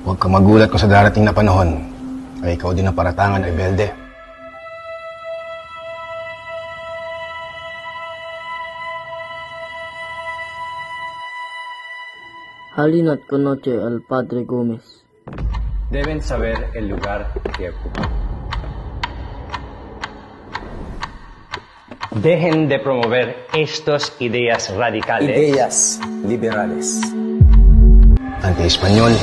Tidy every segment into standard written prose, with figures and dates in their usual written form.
Huwag kang magulat kung sa darating na panahon ay ikaw din ang paratangan ng rebelde. Halina't conoce al Padre Gómez. Deben saber el lugar que ocupan. Dejen de promover estas ideas radicales. Ideas liberales. Anti-Espanyol.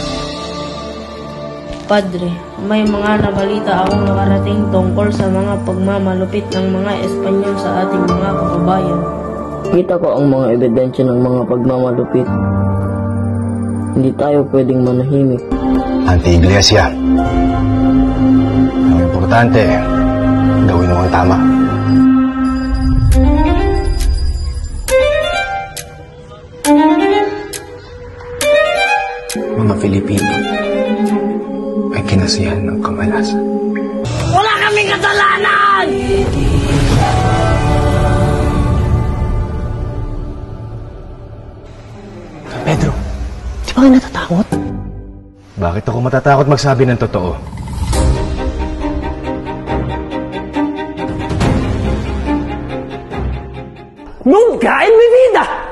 Padre, may mga nabalita akong nakarating tungkol sa mga pagmamalupit ng mga Espanyol sa ating mga kababayan. Kita ko ang mga ebidensya ng mga pagmamalupit. Hindi tayo pwedeng manahimik. Anti-Iglesia. Ang importante, gawin mo ang tama. Mga Filipino ay kinasiyahan ng kamalasan. Wala kaming kasalanan! Pedro, di ba kayo natatakot? Bakit ako matatakot magsabi ng totoo? Nunca en mi vida